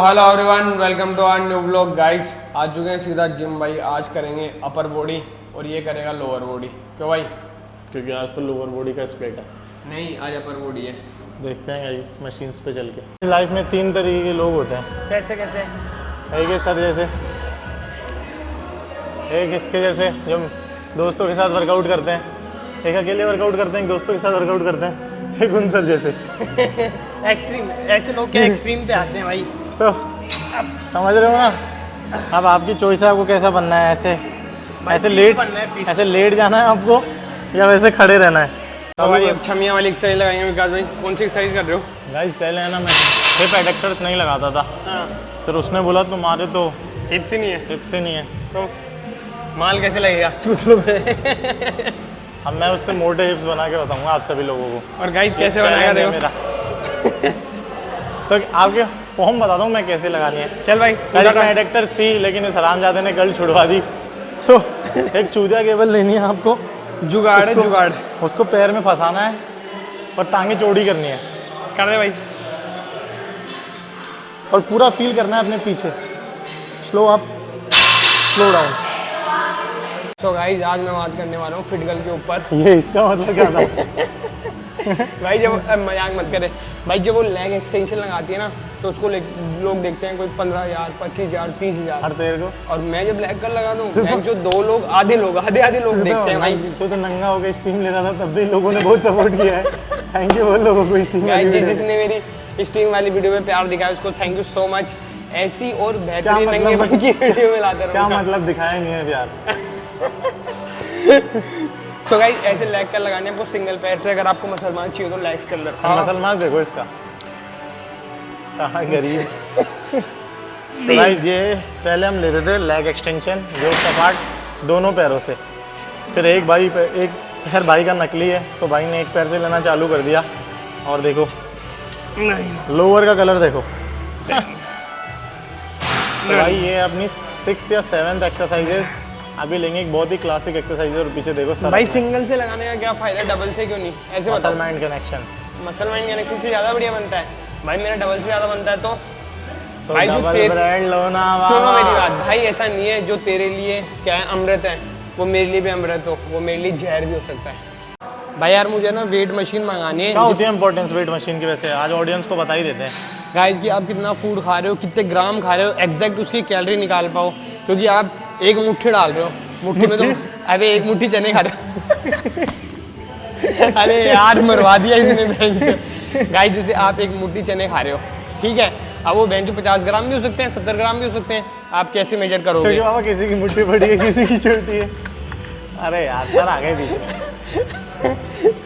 Hello everyone, welcome to our new vlog guys. आ चुके हैं सीधा जिम भाई। आज करेंगे अपर बॉडी और ये करेगा लोअर बॉडी। क्यों भाई? क्योंकि आज तो लोअर बॉडी का स्प्लिट है। नहीं, आज अपर बॉडी है। देखते हैं इस मशीन्स पे चल के। लाइफ में 3 तरीके के लोग होते हैं। कैसे कैसे? एक सर जैसे, एक इसके जैसे जो दोस्तों के साथ वर्कआउट करते हैं, एक अकेले वर्कआउट करते हैं, एक दोस्तों के साथ वर्कआउट करते हैं, एक उन सर जैसे। एक्सट्रीम। ऐसे लोग क्या एक्सट्रीम पे आते हैं भाई? तो समझ रहे हो ना। अब आपकी चॉइस है, आपको कैसा बनना है। ऐसे लेट जाना है आपको या वैसे खड़े रहना है। तो भाई अब छमिया वाली एक्सरसाइज लगाएंगे विकास भाई। कौन सी एक्सरसाइज कर रहे हो? गाइस पहले है ना, मैं हिप एडक्टर्स नहीं लगाता था। हाँ। फिर उसने बोला तुम्हारे तो हिप्स ही नहीं है। हिप्स ही नहीं है, तो माल कैसे लगेगा चूतलों पे? अब मैं उससे मोटे हिप्स बना के बताऊंगा आप सभी लोगों को। और गाइस कैसे बनाएगा देखो मेरा। तो आपके फॉर्म बताता हूँ मैं कैसे लगानी है। चल भाई। कल में एडक्टर्स थी लेकिन इस हरामजादे ने कल छुड़वा दी। तो एक चूतिया केबल लेनी है आपको। जुगाड़ है, जुगाड़। उसको पैर में फंसाना है और टांगे चौड़ी करनी है। कर दे भाई। और पूरा फील करना है अपने पीछे। Slow up, slow down. तो गाइस आज मैं बात करने वाला हूँ फिट गर्ल के ऊपर। ये इसका मतलब क्या था? भाई जब मजाक मत करे भाई, जब वो लेग एक्सटेंशन लगाती है ना तो उसको लोग देखते हैं कोई 15,000, 25,000, 30,000। हर तेरे को। और मैं जब लेग कर लगा दूँ जो आधे लोग देखते हैं भाई। तो नंगा होकर स्टीम ले रहा था तब भी लोगों ने बहुत सपोर्ट किया है। थैंक यू बोल लोगों को स्टीम। जिसने मेरी स्टीम वाली वीडियो में प्यार दिखाया उसको थैंक यू सो मच। ऐसी और बेहतरीन नंगेपन की वीडियो में लाते रहो। क्या मतलब दिखाया नहीं है प्यार। तो गाइस ऐसे लेग कर लगाने आपको सिंगल पैर से। अगर आपको मसलमान चाहिए तो लेग्स के अंदर। मसलमान देखो इसका सारा गरीब। तो गाइस ये पहले हम लेते थे लेग एक्सटेंशन जो सपाट दोनों पैरों से। फिर एक पैर भाई का नकली है तो भाई ने एक पैर से लेना चालू कर दिया। और देखो नहीं लोअर का कलर देखो। तो भाई ये अपनी 6th या 7th एक्सरसाइजेस अभी लेंगे। एक बहुत ही क्लासिक एक्सरसाइज है। और पीछे देखो सर। भाई सिंगल से लगाने का क्या फायदा, डबल से क्यों नहीं? ऐसे muscle mind connection. Muscle mind connection से ज़्यादा बढ़िया बनता है भाई। मेरा डबल से ज़्यादा बनता है। तो भाई डबल ब्रेड लो ना। सुनो मेरी बात भाई, ऐसा नहीं है जो तेरे लिए क्या है अमृत है वो मेरे लिए भी अमृत हो, वो मेरे लिए जहर भी हो सकता है भाई। यार मुझे ना वेट मशीन मंगानी है। क्या होती है इंपॉर्टेंस वेट मशीन की? वैसे आज ऑडियंस को बता ही देते हैं गाइस कि आप कितना फूड खा रहे हो, कितने ग्राम खा रहे हो, एग्जैक्ट उसकी कैलोरी निकाल पाओ। क्योंकि आप एक मुट्ठी डाल रहे हो, मुट्ठी में तो अरे एक मुट्ठी चने खा रहे हो। अरे यार मरवा दिया इसने बेंच। गाइस जैसे आप एक मुट्ठी चने खा रहे हो, ठीक है, अब वो बेंच 50 ग्राम भी हो सकते हैं, 70 ग्राम भी हो सकते हैं। आप कैसे मेजर करोगे? क्योंकि बाबा किसी की मुट्ठी बड़ी है किसी की छोटी है। अरे यार सर आ गए बीच में।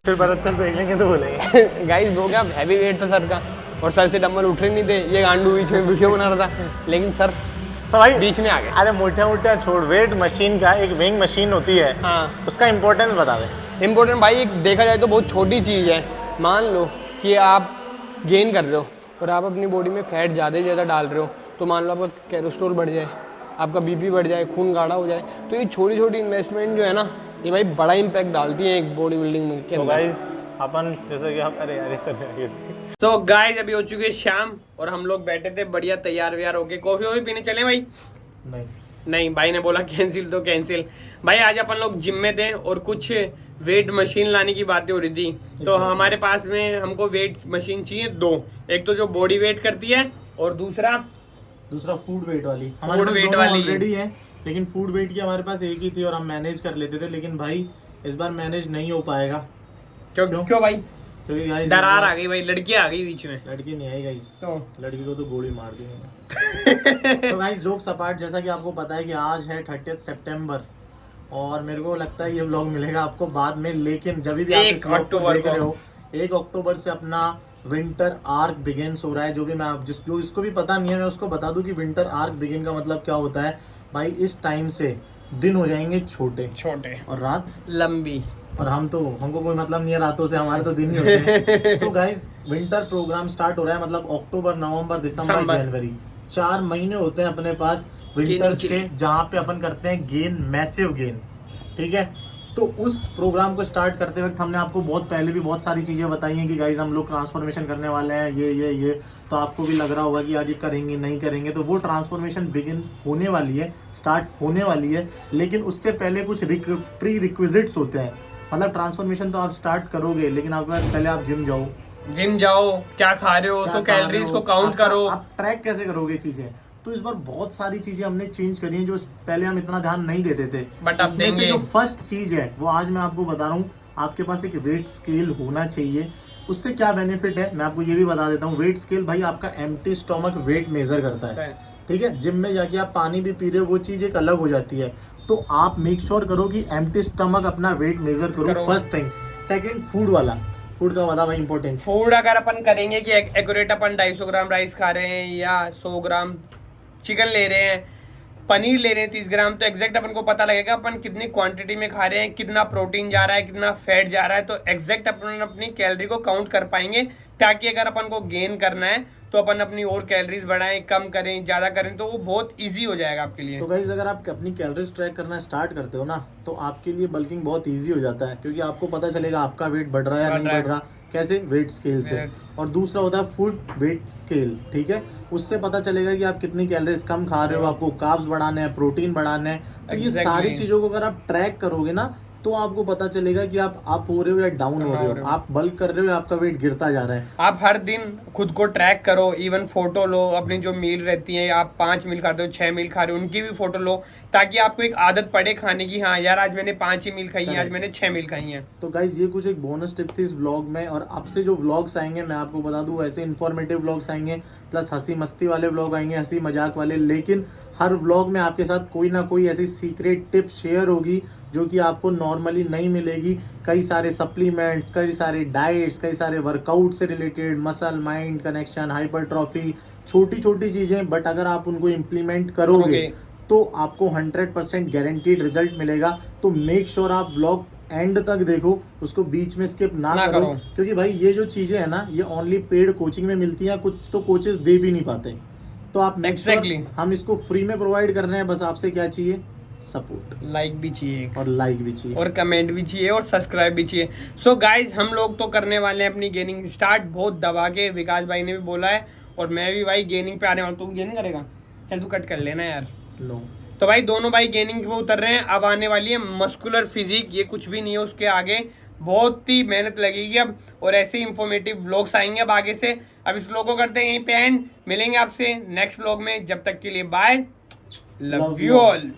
फिर भरत सर देख लेंगे तो बोलेंगे। गाइस वो क्या हैवी वेट था सर का और सर से डंबल उठ रहे नहीं थे। ये गांडू बीच में वीडियो बना रहा था लेकिन सर भाई बीच में आ गए। अरे मोटा छोड़, वेट मशीन का एक वेइंग मशीन होती है। हाँ उसका इम्पोर्टेंस बता दे। इम्पोर्टेंट भाई एक देखा जाए तो बहुत छोटी चीज़ है। मान लो कि आप गेन कर रहे हो और आप अपनी बॉडी में फैट ज़्यादा डाल रहे हो, तो मान लो आपका कोलेस्ट्रॉल बढ़ जाए, आपका बीपी बढ़ जाए, खून गाढ़ा हो जाए। तो ये छोटी छोटी इन्वेस्टमेंट जो है ना, ये भाई बड़ा इम्पैक्ट डालती है एक बॉडी बिल्डिंग में। तो गाइस अपन जैसे कि आप अरे सर तो गाइस अभी हो चुकी है शाम और हम लोग बैठे थे बढ़िया तैयार व्यार होके। कॉफी वॉफी पीने चले भाई? नहीं भाई ने बोला कैंसिल तो कैंसिल। भाई आज अपन लोग जिम में थे और कुछ वेट मशीन लाने की बातें हो रही थी। तो हमारे पास में हमको वेट मशीन चाहिए 2। एक तो जो बॉडी वेट करती है और दूसरा फूड वेट वाली। फूड वेट वाली ऑलरेडी है लेकिन फूड वेट की हमारे पास एक ही थी और हम मैनेज कर लेते थे। लेकिन भाई इस बार मैनेज नहीं हो पाएगा। क्यों भाई? क्योंकि गाइस दरार आ गई भाई, लड़की आ गई बीच में। लड़की नहीं आई गाइस, तो लड़की को तो गोली मार दी मैंने। तो गाइस जोक्स अपार्ट, जैसा कि आपको पता है कि आज है 30 सितंबर और मेरे को लगता है ये व्लॉग मिलेगा आपको बाद में। लेकिन जब भी आप इस व्लॉग को देख रहे हो 1 अक्टूबर से अपना विंटर आर्क बिगिन्स हो रहा है। जो भी मैं जो इसको भी पता नहीं है मैं उसको बता दूं कि विंटर आर्क बिगिन का मतलब क्या होता है। भाई इस टाइम से दिन हो जाएंगे छोटे और रात लंबी। और हमको कोई मतलब नहीं है रातों से, हमारे तो दिन ही होते हैं। So guys winter programme start हो रहा है। मतलब अक्टूबर, नवंबर, दिसंबर, जनवरी 4 महीने होते हैं अपने पास विंटर्स के, जहाँ पे अपन करते हैं गेन, मैसिव गेन। ठीक है, तो उस प्रोग्राम को स्टार्ट करते वक्त हमने आपको बहुत पहले भी बहुत सारी चीज़ें बताई हैं कि गाइज हम लोग ट्रांसफॉर्मेशन करने वाले हैं, ये तो आपको भी लग रहा होगा कि आज ये करेंगे नहीं करेंगे, तो वो ट्रांसफॉर्मेशन बिगिन होने वाली है, स्टार्ट होने वाली है। लेकिन उससे पहले कुछ प्री रिक्विजिट्स होते हैं। मतलब ट्रांसफॉर्मेशन तो आप स्टार्ट करोगे, लेकिन आपके पास पहले आप जिम जाओ, क्या खा रहे हो, क्या सो खा रहे कैलोरीज हो, को काउंट करो। आप ट्रैक कैसे करोगे चीज़ें। तो इस बार बहुत सारी चीजें हमने चेंज करी हैं जो पहले हम इतना ध्यान नहीं देते थे, बट अब उसमें से देंगे। जो फर्स्ट चीज है वो आज मैं आपको बता रहा हूँ। आपके पास एक वेट स्केल होना चाहिए। उससे क्या बेनिफिट है मैं आपको ये भी बता देता हूँ। वेट स्केल भाई आपका एम्प्टी स्टोमक वेट मेजर करता है, ठीक है। जिम में जाके आप पानी भी पी रहे हो वो चीज एक अलग हो जाती है। तो आप मेक श्योर करो कि एम्प्टी स्टमक अपना वेट मेजर करो, फर्स्ट थिंग। सेकंड, फूड का बता भाई इंपॉर्टेंट। फूड अगर अपन करेंगे कि एक्यूरेट अपन 250 ग्राम राइस खा रहे हैं या 100 ग्राम चिकन ले रहे हैं, पनीर ले रहे हैं 30 ग्राम, तो एग्जैक्ट अपन को पता लगेगा अपन कितनी क्वांटिटी में खा रहे हैं, कितना प्रोटीन जा रहा है, कितना फैट जा रहा है। तो एग्जैक्ट अपन अपनी कैलोरी को काउंट कर पाएंगे, ताकि अगर अपन को गेन करना है तो अपन अपनी और कैलोरीज बढ़ाएं, कम करें, ज़्यादा करें, तो वो बहुत ईजी हो जाएगा आपके लिए। तो गाइज अगर आप अपनी कैलोरीज ट्रैक करना स्टार्ट करते हो ना, तो आपके लिए बल्किंग बहुत ईजी हो जाता है, क्योंकि आपको पता चलेगा आपका वेट बढ़ रहा है या नहीं बढ़ रहा। कैसे? वेट स्केल से। और दूसरा होता है फूड वेट स्केल, ठीक है। उससे पता चलेगा कि आप कितनी कैलोरीज कम खा रहे हो, आपको कार्ब्स बढ़ाने हैं, प्रोटीन बढ़ाने हैं। तो ये सारी चीजों को अगर आप ट्रैक करोगे ना, तो आपको पता चलेगा कि आप अप हो रहे हो या डाउन हो रहे हो, आप बल्क कर रहे हो, आपका वेट गिरता जा रहा है। आप हर दिन खुद को ट्रैक करो, इवन फोटो लो अपनी जो मील रहती है, आप 5 मील खाते हो, 6 मील खा रहे हो, उनकी भी फोटो लो, ताकि आपको एक आदत पड़े खाने की। हाँ यार, आज मैंने 5 ही मील खाई है, आज मैंने 6 मील खाई है। तो गाइज ये कुछ एक बोनस टिप थी इस व्लॉग में। और अब से जो व्लॉग्स आएंगे मैं आपको बता दूं, ऐसे इन्फॉर्मेटिव व्लॉग्स आएंगे, प्लस हंसी मस्ती वाले व्लॉग आएंगे, हंसी मजाक वाले। लेकिन हर व्लॉग में आपके साथ कोई ना कोई ऐसी सीक्रेट टिप शेयर होगी जो कि आपको नॉर्मली नहीं मिलेगी। कई सारे सप्लीमेंट्स, कई सारे डाइट्स, कई सारे वर्कआउट से related, muscle mind connection, hypertrophy, छोटी छोटी चीज़ें, बट अगर आप उनको इम्प्लीमेंट करोगे तो आपको 100% गारंटीड रिजल्ट मिलेगा। तो मेक श्योर आप व्लॉग एंड तक देखो, उसको बीच में स्किप ना करो, क्योंकि भाई ये जो चीज़ें है ना, ये ओनली पेड कोचिंग में मिलती हैं, कुछ तो कोचेस दे भी नहीं पाते। तो आप हम इसको फ्री में प्रोवाइड कर रहे हैं। बस आपसे क्या चाहिए? सपोर्ट, लाइक भी चाहिए, और लाइक भी चाहिए, और कमेंट भी चाहिए, और सब्सक्राइब भी चाहिए। सो गाइज हम लोग तो करने वाले हैं अपनी गेनिंग स्टार्ट बहुत दबा के। विकास भाई ने भी बोला है, और मैं भी भाई गेनिंग पे आने वाला। तू गेनिंग करेगा? चल तू कट कर लेना यार। नो। तो भाई दोनों भाई गेनिंग पे उतर रहे हैं। अब आने वाली है मस्कुलर फिजिक, ये कुछ भी नहीं है उसके आगे, बहुत ही मेहनत लगेगी अब, और ऐसे इंफॉर्मेटिव व्लॉग्स आएंगे अब आगे से। अब इस व्लॉग को करते हैं यहीं पे एंड, मिलेंगे आपसे नेक्स्ट व्लॉग में। जब तक के लिए बाय, लव यू ऑल।